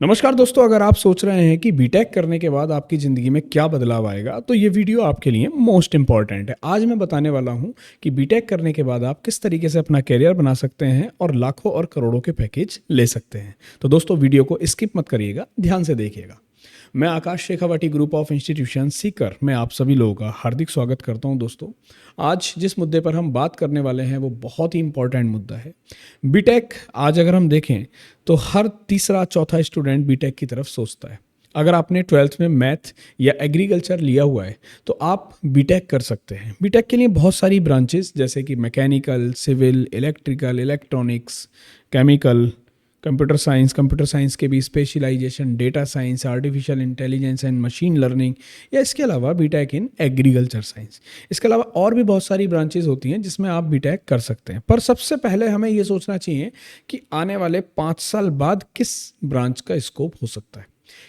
नमस्कार दोस्तों, अगर आप सोच रहे हैं कि बीटेक करने के बाद आपकी ज़िंदगी में क्या बदलाव आएगा तो ये वीडियो आपके लिए मोस्ट इम्पॉर्टेंट है। आज मैं बताने वाला हूँ कि बीटेक करने के बाद आप किस तरीके से अपना करियर बना सकते हैं और लाखों और करोड़ों के पैकेज ले सकते हैं। तो दोस्तों, वीडियो को स्किप मत करिएगा, ध्यान से देखिएगा। मैं Akash Shekhawati group of institution Sikar में आप सभी लोगों का हार्दिक स्वागत करता हूं। दोस्तों, आज जिस मुद्दे पर हम बात करने वाले हैं वो बहुत ही इंपॉर्टेंट मुद्दा है। बीटेक आज अगर हम देखें तो हर तीसरा चौथा स्टूडेंट बीटेक की तरफ सोचता है। अगर आपने 12th में मैथ या एग्रीकल्चर लिया हुआ है तो आप बीटेक कर सकते हैं। बीटेक के लिए बहुत सारी ब्रांचेस जैसे कि mechanical, civil, electrical, electronics, chemical, computer science के भी specialization, data science, artificial intelligence and machine learning, या इसके अलावा बीटेक इन एग्रीकल्चर साइंस। इसके अलावा और भी बहुत सारी ब्रांचेस होती हैं जिसमें आप बीटेक कर सकते हैं। पर सबसे पहले हमें ये सोचना चाहिए कि आने वाले 5 साल बाद किस ब्रांच का स्कोप हो सकता है,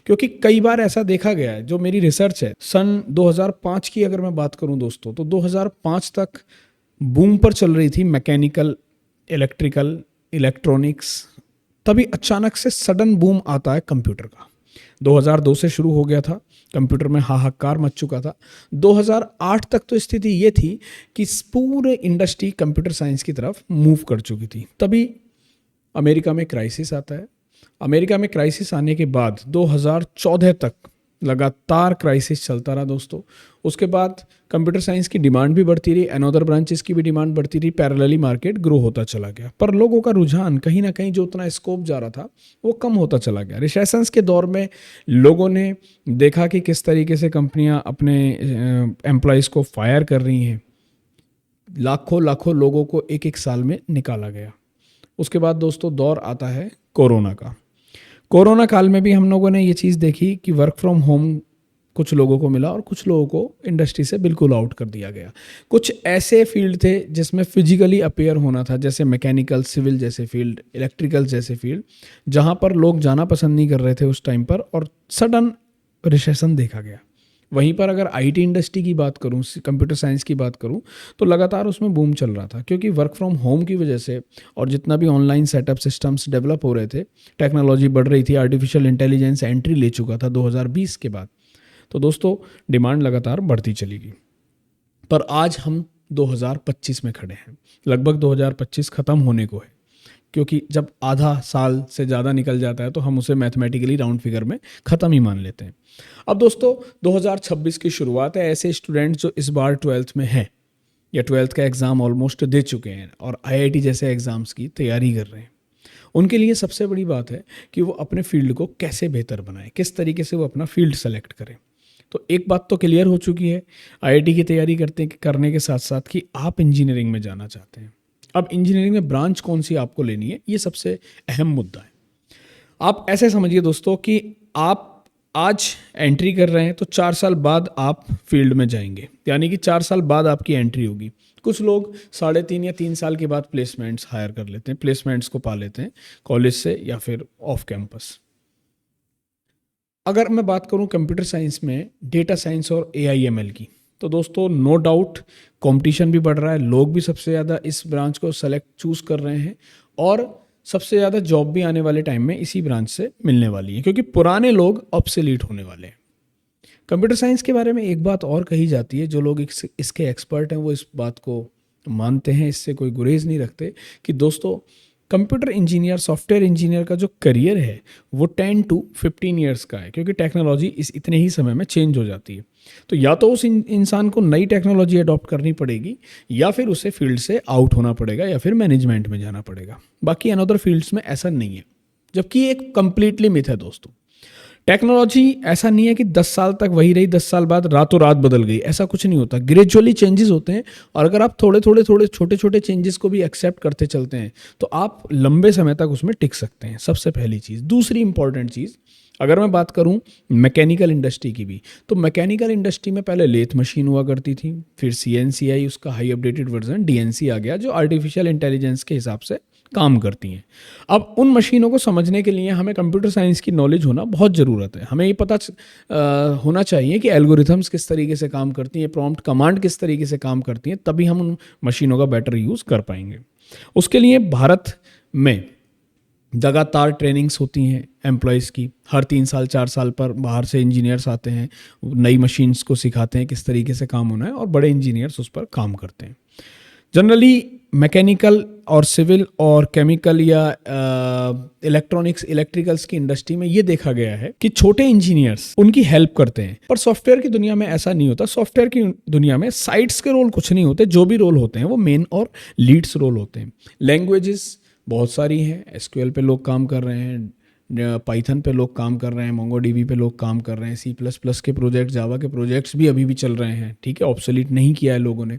क्योंकि कई बार ऐसा देखा गया है। जो मेरी रिसर्च है सन 2005 की अगर मैं बात करूं दोस्तों, तो 2005 तक बूम पर चल रही थी मैकेनिकल, इलेक्ट्रिकल, इलेक्ट्रॉनिक्स। तभी अचानक से सडन बूम आता है कंप्यूटर का। 2002 से शुरू हो गया था, कंप्यूटर में हाहाकार मच चुका था। 2008 तक तो स्थिति ये थी कि पूरे इंडस्ट्री कंप्यूटर साइंस की तरफ मूव कर चुकी थी। तभी अमेरिका में क्राइसिस आता है। अमेरिका में क्राइसिस आने के बाद 2014 तक लगातार क्राइसिस चलता रहा दोस्तों। उसके बाद कंप्यूटर साइंस की डिमांड भी बढ़ती रही, अनदर ब्रांचेस की भी डिमांड बढ़ती रही, पैरेलली मार्केट ग्रो होता चला गया। पर लोगों का रुझान कहीं ना कहीं जो उतना स्कोप जा रहा था वो कम होता चला गया। रिसेशंस के दौर में लोगों ने देखा कि किस तरीके से कंपनियां अपने एम्प्लॉयज़ को फायर कर रही हैं। लाखों लाखों लोगों को एक एक साल में निकाला गया। उसके बाद दोस्तों दौर आता है कोरोना का। कोरोना काल में भी हम लोगों ने ये चीज़ देखी कि वर्क फ्रॉम होम कुछ लोगों को मिला और कुछ लोगों को इंडस्ट्री से बिल्कुल आउट कर दिया गया। कुछ ऐसे फील्ड थे जिसमें फिजिकली अपेयर होना था, जैसे मैकेनिकल, सिविल जैसे फील्ड, इलेक्ट्रिकल जैसे फील्ड, जहाँ पर लोग जाना पसंद नहीं कर रहे थे उस टाइम पर, और सडन रिसेशन देखा गया। वहीं पर अगर आईटी इंडस्ट्री की बात करूं, कंप्यूटर साइंस की बात करूं, तो लगातार उसमें बूम चल रहा था, क्योंकि वर्क फ्रॉम होम की वजह से और जितना भी ऑनलाइन सेटअप सिस्टम्स डेवलप हो रहे थे, टेक्नोलॉजी बढ़ रही थी, आर्टिफिशियल इंटेलिजेंस एंट्री ले चुका था 2020 के बाद। तो दोस्तों डिमांड लगातार बढ़ती चली गई। पर आज हम 2025 में खड़े हैं। लगभग 2025 ख़त्म होने को है, क्योंकि जब आधा साल से ज़्यादा निकल जाता है तो हम उसे मैथमेटिकली राउंड फिगर में ख़त्म ही मान लेते हैं। अब दोस्तों 2026 की शुरुआत है। ऐसे स्टूडेंट्स जो इस बार 12th में हैं या 12th का एग्ज़ाम ऑलमोस्ट दे चुके हैं और आईआईटी जैसे एग्ज़ाम्स की तैयारी कर रहे हैं, उनके लिए सबसे बड़ी बात है कि वो अपने फील्ड को कैसे बेहतर बनाएं, किस तरीके से वो अपना फील्ड सेलेक्ट करें। तो एक बात तो क्लियर हो चुकी है आईआईटी की तैयारी करने के साथ साथ कि आप इंजीनियरिंग में जाना चाहते हैं। अब इंजीनियरिंग में ब्रांच कौन सी आपको लेनी है, ये सबसे अहम मुद्दा है। आप ऐसे समझिए दोस्तों कि आप आज एंट्री कर रहे हैं तो 4 साल बाद आप फील्ड में जाएंगे, यानी कि 4 साल बाद आपकी एंट्री होगी। कुछ लोग 3.5 या 3 साल के बाद प्लेसमेंट्स हायर कर लेते हैं, प्लेसमेंट्स को पा लेते हैं कॉलेज से या फिर ऑफ कैंपस। अगर मैं बात करूं कंप्यूटर साइंस में डेटा साइंस और एआईएमएल की, तो दोस्तों नो डाउट कंपटीशन भी बढ़ रहा है। लोग भी सबसे ज़्यादा इस ब्रांच को सेलेक्ट चूज़ कर रहे हैं और सबसे ज़्यादा जॉब भी आने वाले टाइम में इसी ब्रांच से मिलने वाली है, क्योंकि पुराने लोग ऑब्सोलीट होने वाले हैं। कंप्यूटर साइंस के बारे में एक बात और कही जाती है, जो लोग इसके एक्सपर्ट हैं वो इस बात को मानते हैं, इससे कोई गुरेज नहीं रखते, कि दोस्तों कंप्यूटर इंजीनियर, सॉफ्टवेयर इंजीनियर का जो करियर है वो 10 to 15 ईयर्स का है, क्योंकि टेक्नोलॉजी इस इतने ही समय में चेंज हो जाती है। तो या तो उस इंसान को नई टेक्नोलॉजी अडॉप्ट करनी पड़ेगी, या फिर उसे फील्ड से आउट होना पड़ेगा, या फिर मैनेजमेंट में जाना पड़ेगा। बाकी अनदर फील्ड्स में ऐसा नहीं है, जबकि एक कंप्लीटली मिथ है दोस्तों। टेक्नोलॉजी ऐसा नहीं है कि 10 साल तक वही रही, 10 साल बाद रातों रात बदल गई, ऐसा कुछ नहीं होता। ग्रेजुअली चेंजेस होते हैं, और अगर आप थोड़े छोटे छोटे चेंजेस को भी एक्सेप्ट करते चलते हैं तो आप लंबे समय तक उसमें टिक सकते हैं। सबसे पहली चीज़। दूसरी इंपॉर्टेंट चीज़, अगर मैं बात करूं मैकेनिकल इंडस्ट्री की भी, तो मैकेनिकल इंडस्ट्री में पहले लेथ मशीन हुआ करती थी, फिर सीएनसी आई, उसका हाई अपडेटेड वर्जन डीएनसी आ गया, जो आर्टिफिशियल इंटेलिजेंस के हिसाब से काम करती हैं। अब उन मशीनों को समझने के लिए हमें कंप्यूटर साइंस की नॉलेज होना बहुत ज़रूरत है। हमें ये पता होना चाहिए कि एल्गोरिथम्स किस तरीके से काम करती हैं, प्रॉम्प्ट कमांड किस तरीके से काम करती हैं, तभी हम उन मशीनों का बेटर यूज़ कर पाएंगे। उसके लिए भारत में लगातार ट्रेनिंग्स होती हैं एम्प्लॉयज़ की, हर 3 साल 4 साल पर बाहर से इंजीनियर्स आते हैं, नई मशीन्स को सिखाते हैं किस तरीके से काम होना है, और बड़े इंजीनियर्स उस पर काम करते हैं। जनरली मैकेनिकल और सिविल और केमिकल या इलेक्ट्रॉनिक्स इलेक्ट्रिकल्स की इंडस्ट्री में ये देखा गया है कि छोटे इंजीनियर्स उनकी हेल्प करते हैं, पर सॉफ्टवेयर की दुनिया में ऐसा नहीं होता। सॉफ्टवेयर की दुनिया में साइट्स के रोल कुछ नहीं होते, जो भी रोल होते हैं वो मेन और लीड्स रोल होते हैं। लैंग्वेजेस बहुत सारी हैं, एसक्यूएल पे लोग काम कर रहे हैं, पाइथन पे लोग काम कर रहे हैं, मोंगोडीबी पे लोग काम कर रहे हैं, C++ के प्रोजेक्ट, जावा के प्रोजेक्ट्स भी अभी भी चल रहे हैं, ठीक है, ऑब्सोलीट नहीं किया है लोगों ने।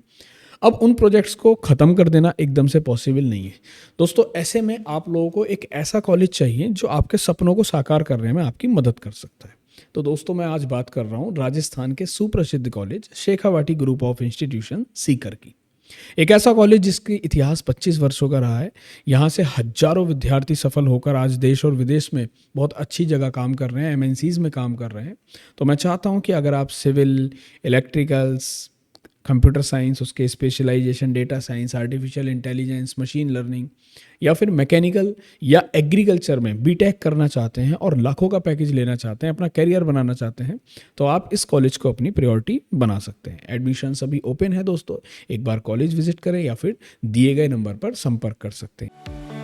अब उन प्रोजेक्ट्स को ख़त्म कर देना एकदम से पॉसिबल नहीं है दोस्तों। ऐसे में आप लोगों को एक ऐसा कॉलेज चाहिए जो आपके सपनों को साकार करने में आपकी मदद कर सकता है। तो दोस्तों मैं आज बात कर रहा हूँ राजस्थान के सुप्रसिद्ध college Shekhawati group of institution Sikar की। एक ऐसा कॉलेज जिसकी इतिहास 25 वर्षों का रहा है। यहाँ से हजारों विद्यार्थी सफल होकर आज देश और विदेश में बहुत अच्छी जगह काम कर रहे हैं, MNCs में काम कर रहे हैं। तो मैं चाहता हूँ कि अगर आप सिविल, इलेक्ट्रिकल्स, कंप्यूटर साइंस, उसके specialization data science, artificial intelligence, machine learning, या फिर मैकेनिकल या एग्रीकल्चर में बीटेक करना चाहते हैं और लाखों का पैकेज लेना चाहते हैं, अपना करियर बनाना चाहते हैं, तो आप इस कॉलेज को अपनी प्रायोरिटी बना सकते हैं। एडमिशन अभी ओपन है दोस्तों, एक बार कॉलेज विजिट करें या फिर दिए गए नंबर पर संपर्क कर सकते हैं।